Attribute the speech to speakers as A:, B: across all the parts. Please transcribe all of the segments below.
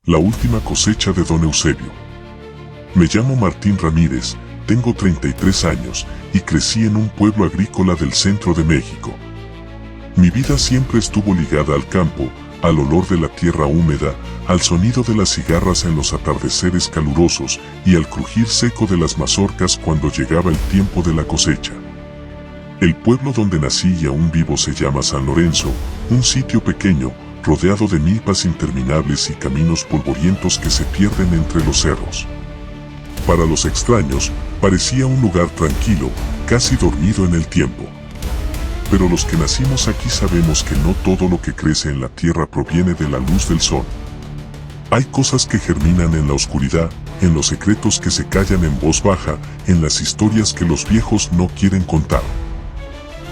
A: La última cosecha de don Eusebio. Me llamo Martín Ramírez, tengo 33 años y crecí en un pueblo agrícola del centro de México. Mi vida siempre estuvo ligada al campo, al olor de la tierra húmeda, al sonido de las cigarras en los atardeceres calurosos y al crujir seco de las mazorcas cuando llegaba el tiempo de la cosecha. El pueblo donde nací y aún vivo se llama San Lorenzo, un sitio pequeño, rodeado de milpas interminables y caminos polvorientos que se pierden entre los cerros. Para los extraños, parecía un lugar tranquilo, casi dormido en el tiempo. Pero los que nacimos aquí sabemos que no todo lo que crece en la tierra proviene de la luz del sol. Hay cosas que germinan en la oscuridad, en los secretos que se callan en voz baja, en las historias que los viejos no quieren contar.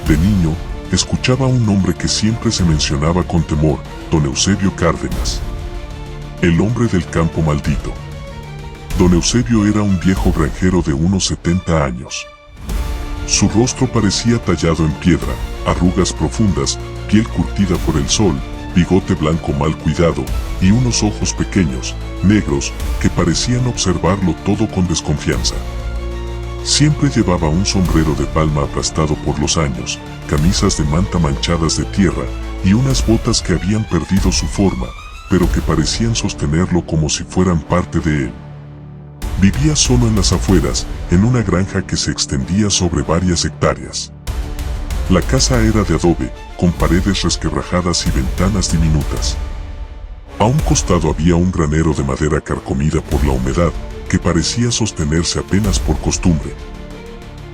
A: De niño, escuchaba un nombre que siempre se mencionaba con temor, don Eusebio Cárdenas. El hombre del campo maldito. Don Eusebio era un viejo granjero de unos 70 años. Su rostro parecía tallado en piedra, arrugas profundas, piel curtida por el sol, bigote blanco mal cuidado, y unos ojos pequeños, negros, que parecían observarlo todo con desconfianza. Siempre llevaba un sombrero de palma aplastado por los años, camisas de manta manchadas de tierra, y unas botas que habían perdido su forma, pero que parecían sostenerlo como si fueran parte de él. Vivía solo en las afueras, en una granja que se extendía sobre varias hectáreas. La casa era de adobe, con paredes resquebrajadas y ventanas diminutas. A un costado había un granero de madera carcomida por la humedad, que parecía sostenerse apenas por costumbre.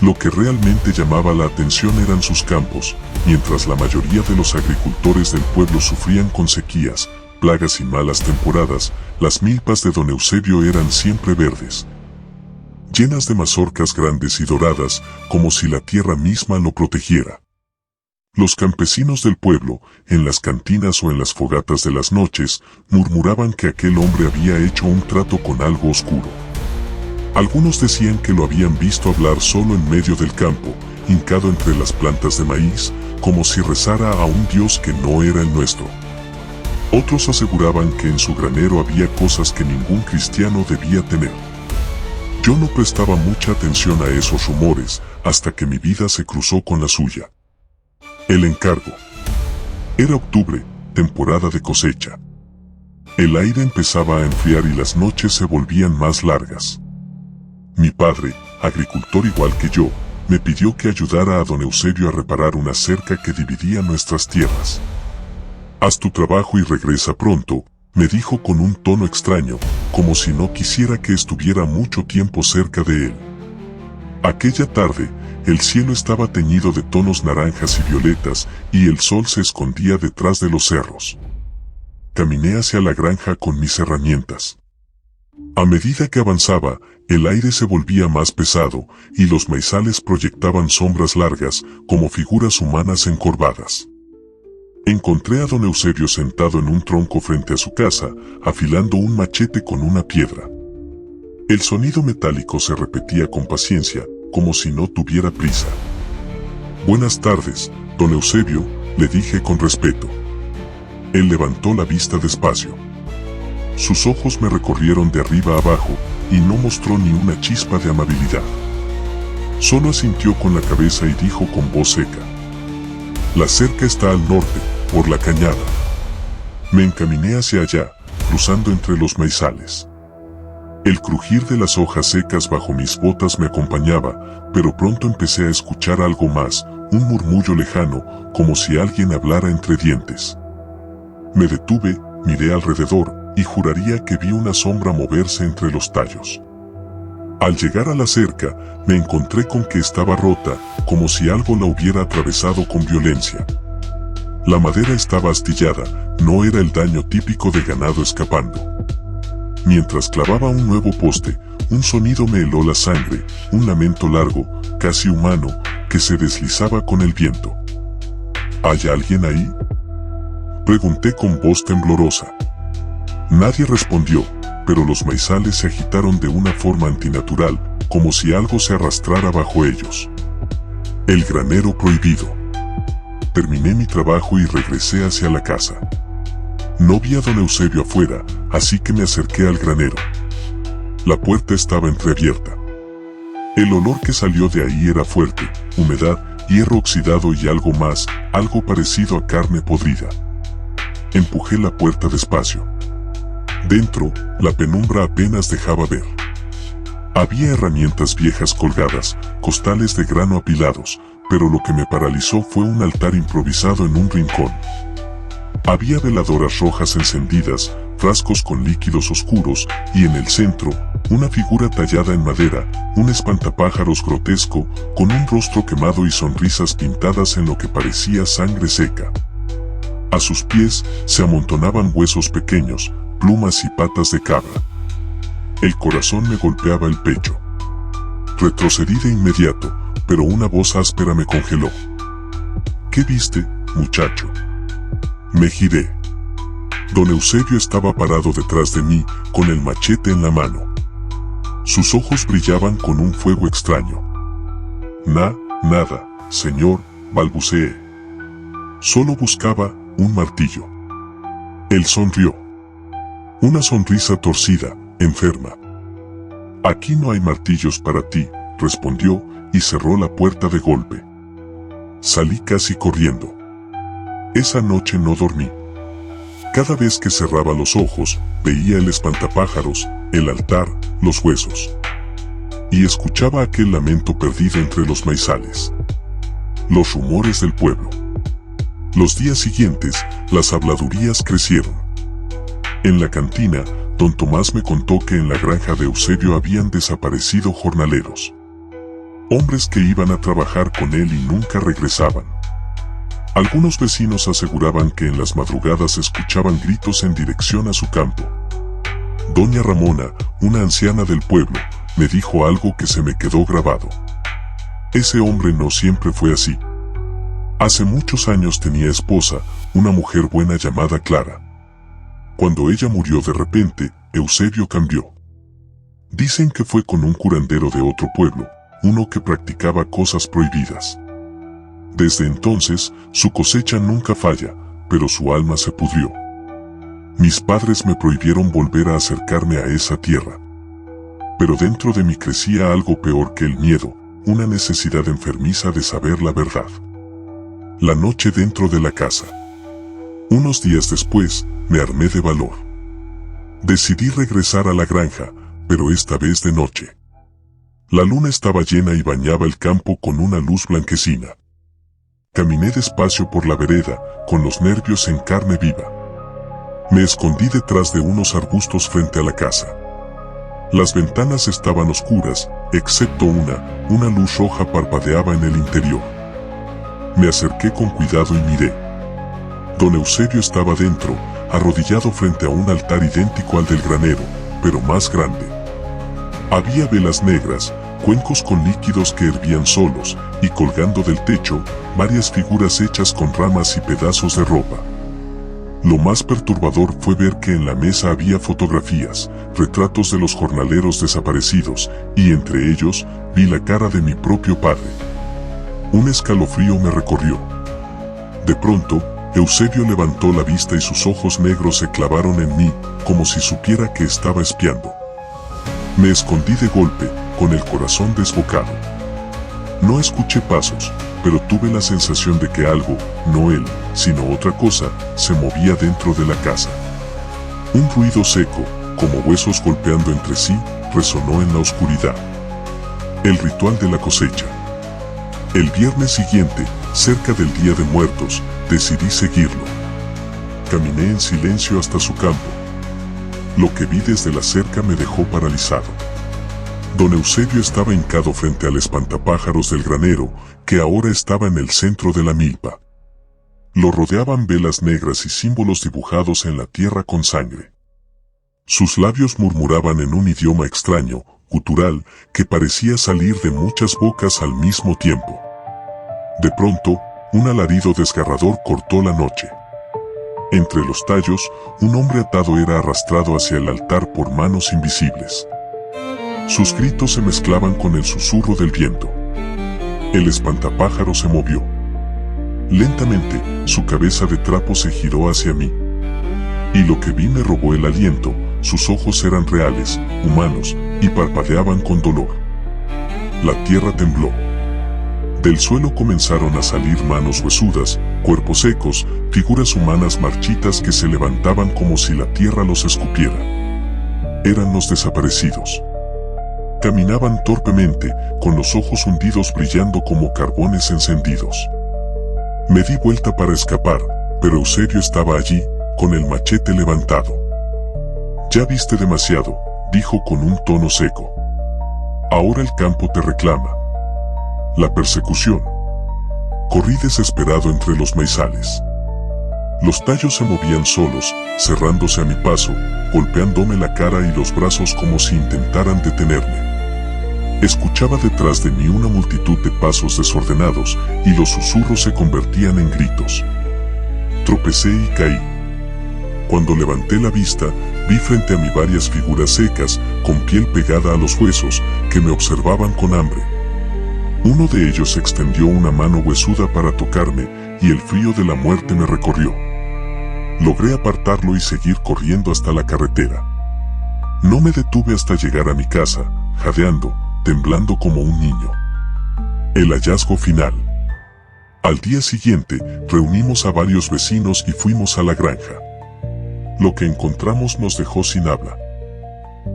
A: Lo que realmente llamaba la atención eran sus campos, mientras la mayoría de los agricultores del pueblo sufrían con sequías, plagas y malas temporadas, las milpas de don Eusebio eran siempre verdes, llenas de mazorcas grandes y doradas, como si la tierra misma lo protegiera. Los campesinos del pueblo, en las cantinas o en las fogatas de las noches, murmuraban que aquel hombre había hecho un trato con algo oscuro. Algunos decían que lo habían visto hablar solo en medio del campo, hincado entre las plantas de maíz, como si rezara a un Dios que no era el nuestro. Otros aseguraban que en su granero había cosas que ningún cristiano debía tener. Yo no prestaba mucha atención a esos rumores, hasta que mi vida se cruzó con la suya. El encargo. Era octubre, temporada de cosecha. El aire empezaba a enfriar y las noches se volvían más largas. Mi padre, agricultor igual que yo, me pidió que ayudara a don Eusebio a reparar una cerca que dividía nuestras tierras. «Haz tu trabajo y regresa pronto», me dijo con un tono extraño, como si no quisiera que estuviera mucho tiempo cerca de él. Aquella tarde, el cielo estaba teñido de tonos naranjas y violetas, y el sol se escondía detrás de los cerros. Caminé hacia la granja con mis herramientas. A medida que avanzaba, el aire se volvía más pesado, y los maizales proyectaban sombras largas, como figuras humanas encorvadas. Encontré a don Eusebio sentado en un tronco frente a su casa, afilando un machete con una piedra. El sonido metálico se repetía con paciencia, como si no tuviera prisa. «Buenas tardes, don Eusebio», le dije con respeto. Él levantó la vista despacio. Sus ojos me recorrieron de arriba a abajo, y no mostró ni una chispa de amabilidad. Solo asintió con la cabeza y dijo con voz seca: «La cerca está al norte, por la cañada». Me encaminé hacia allá, cruzando entre los maizales. El crujir de las hojas secas bajo mis botas me acompañaba, pero pronto empecé a escuchar algo más, un murmullo lejano, como si alguien hablara entre dientes. Me detuve, miré alrededor, y juraría que vi una sombra moverse entre los tallos. Al llegar a la cerca, me encontré con que estaba rota, como si algo la hubiera atravesado con violencia. La madera estaba astillada, no era el daño típico de ganado escapando. Mientras clavaba un nuevo poste, un sonido me heló la sangre, un lamento largo, casi humano, que se deslizaba con el viento. ¿Hay alguien ahí?, pregunté con voz temblorosa. Nadie respondió, pero los maizales se agitaron de una forma antinatural, como si algo se arrastrara bajo ellos. El granero prohibido. Terminé mi trabajo y regresé hacia la casa. No vi a don Eusebio afuera, así que me acerqué al granero. La puerta estaba entreabierta. El olor que salió de ahí era fuerte, humedad, hierro oxidado y algo más, algo parecido a carne podrida. Empujé la puerta despacio. Dentro, la penumbra apenas dejaba ver. Había herramientas viejas colgadas, costales de grano apilados, pero lo que me paralizó fue un altar improvisado en un rincón. Había veladoras rojas encendidas, frascos con líquidos oscuros, y en el centro, una figura tallada en madera, un espantapájaros grotesco, con un rostro quemado y sonrisas pintadas en lo que parecía sangre seca. A sus pies se amontonaban huesos pequeños, plumas y patas de cabra. El corazón me golpeaba el pecho. Retrocedí de inmediato, pero una voz áspera me congeló. ¿Qué viste, muchacho? Me giré. Don Eusebio estaba parado detrás de mí, con el machete en la mano. Sus ojos brillaban con un fuego extraño. Nada, señor, balbuceé. Solo buscaba un martillo. Él sonrió. Una sonrisa torcida, enferma. Aquí no hay martillos para ti, respondió, y cerró la puerta de golpe. Salí casi corriendo. Esa noche no dormí. Cada vez que cerraba los ojos, veía el espantapájaros, el altar, los huesos. Y escuchaba aquel lamento perdido entre los maizales. Los rumores del pueblo. Los días siguientes, las habladurías crecieron. En la cantina, don Tomás me contó que en la granja de Eusebio habían desaparecido jornaleros. Hombres que iban a trabajar con él y nunca regresaban. Algunos vecinos aseguraban que en las madrugadas escuchaban gritos en dirección a su campo. Doña Ramona, una anciana del pueblo, me dijo algo que se me quedó grabado. Ese hombre no siempre fue así. Hace muchos años tenía esposa, una mujer buena llamada Clara. Cuando ella murió de repente, Eusebio cambió. Dicen que fue con un curandero de otro pueblo, uno que practicaba cosas prohibidas. Desde entonces, su cosecha nunca falla, pero su alma se pudrió. Mis padres me prohibieron volver a acercarme a esa tierra. Pero dentro de mí crecía algo peor que el miedo, una necesidad enfermiza de saber la verdad. La noche dentro de la casa. Unos días después, me armé de valor. Decidí regresar a la granja, pero esta vez de noche. La luna estaba llena y bañaba el campo con una luz blanquecina. Caminé despacio por la vereda, con los nervios en carne viva. Me escondí detrás de unos arbustos frente a la casa. Las ventanas estaban oscuras, excepto una luz roja parpadeaba en el interior. Me acerqué con cuidado y miré. Don Eusebio estaba dentro, arrodillado frente a un altar idéntico al del granero, pero más grande. Había velas negras, cuencos con líquidos que hervían solos, y colgando del techo, varias figuras hechas con ramas y pedazos de ropa. Lo más perturbador fue ver que en la mesa había fotografías, retratos de los jornaleros desaparecidos, y entre ellos, vi la cara de mi propio padre. Un escalofrío me recorrió. De pronto, Eusebio levantó la vista y sus ojos negros se clavaron en mí, como si supiera que estaba espiando. Me escondí de golpe, con el corazón desbocado. No escuché pasos, pero tuve la sensación de que algo, no él, sino otra cosa, se movía dentro de la casa. Un ruido seco, como huesos golpeando entre sí, resonó en la oscuridad. El ritual de la cosecha. El viernes siguiente, cerca del Día de Muertos, decidí seguirlo. Caminé en silencio hasta su campo. Lo que vi desde la cerca me dejó paralizado. Don Eusebio estaba hincado frente al espantapájaros del granero, que ahora estaba en el centro de la milpa. Lo rodeaban velas negras y símbolos dibujados en la tierra con sangre. Sus labios murmuraban en un idioma extraño, gutural, que parecía salir de muchas bocas al mismo tiempo. De pronto, un alarido desgarrador cortó la noche. Entre los tallos, un hombre atado era arrastrado hacia el altar por manos invisibles. Sus gritos se mezclaban con el susurro del viento. El espantapájaros se movió. Lentamente, su cabeza de trapo se giró hacia mí. Y lo que vi me robó el aliento, sus ojos eran reales, humanos, y parpadeaban con dolor. La tierra tembló. Del suelo comenzaron a salir manos huesudas, cuerpos secos, figuras humanas marchitas que se levantaban como si la tierra los escupiera. Eran los desaparecidos. Caminaban torpemente, con los ojos hundidos brillando como carbones encendidos. Me di vuelta para escapar, pero Eusebio estaba allí, con el machete levantado. «Ya viste demasiado», dijo con un tono seco. «Ahora el campo te reclama». La persecución. Corrí desesperado entre los maizales. Los tallos se movían solos, cerrándose a mi paso, golpeándome la cara y los brazos como si intentaran detenerme. Escuchaba detrás de mí una multitud de pasos desordenados y los susurros se convertían en gritos. Tropecé y caí. Cuando levanté la vista, vi frente a mí varias figuras secas, con piel pegada a los huesos, que me observaban con hambre. Uno de ellos extendió una mano huesuda para tocarme, y el frío de la muerte me recorrió. Logré apartarlo y seguir corriendo hasta la carretera. No me detuve hasta llegar a mi casa, jadeando, temblando como un niño. El hallazgo final. Al día siguiente, reunimos a varios vecinos y fuimos a la granja. Lo que encontramos nos dejó sin habla.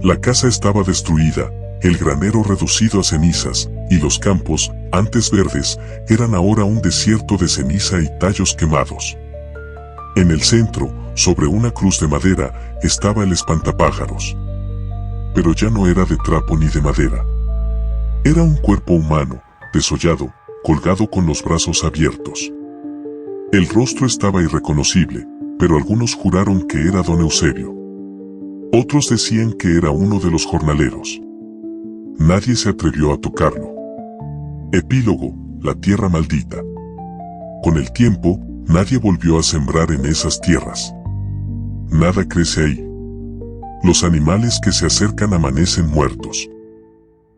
A: La casa estaba destruida, el granero reducido a cenizas, y los campos, antes verdes, eran ahora un desierto de ceniza y tallos quemados. En el centro, sobre una cruz de madera, estaba el espantapájaros. Pero ya no era de trapo ni de madera. Era un cuerpo humano, desollado, colgado con los brazos abiertos. El rostro estaba irreconocible, pero algunos juraron que era don Eusebio. Otros decían que era uno de los jornaleros. Nadie se atrevió a tocarlo. Epílogo: la tierra maldita. Con el tiempo, nadie volvió a sembrar en esas tierras. Nada crece ahí. Los animales que se acercan amanecen muertos.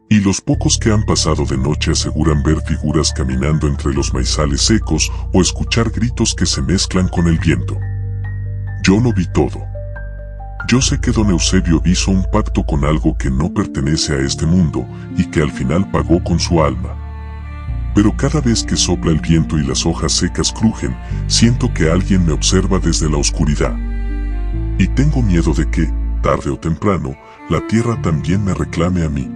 A: Y los pocos que han pasado de noche aseguran ver figuras caminando entre los maizales secos o escuchar gritos que se mezclan con el viento. Yo lo vi todo. Yo sé que don Eusebio hizo un pacto con algo que no pertenece a este mundo y que al final pagó con su alma. Pero cada vez que sopla el viento y las hojas secas crujen, siento que alguien me observa desde la oscuridad. Y tengo miedo de que, tarde o temprano, la tierra también me reclame a mí.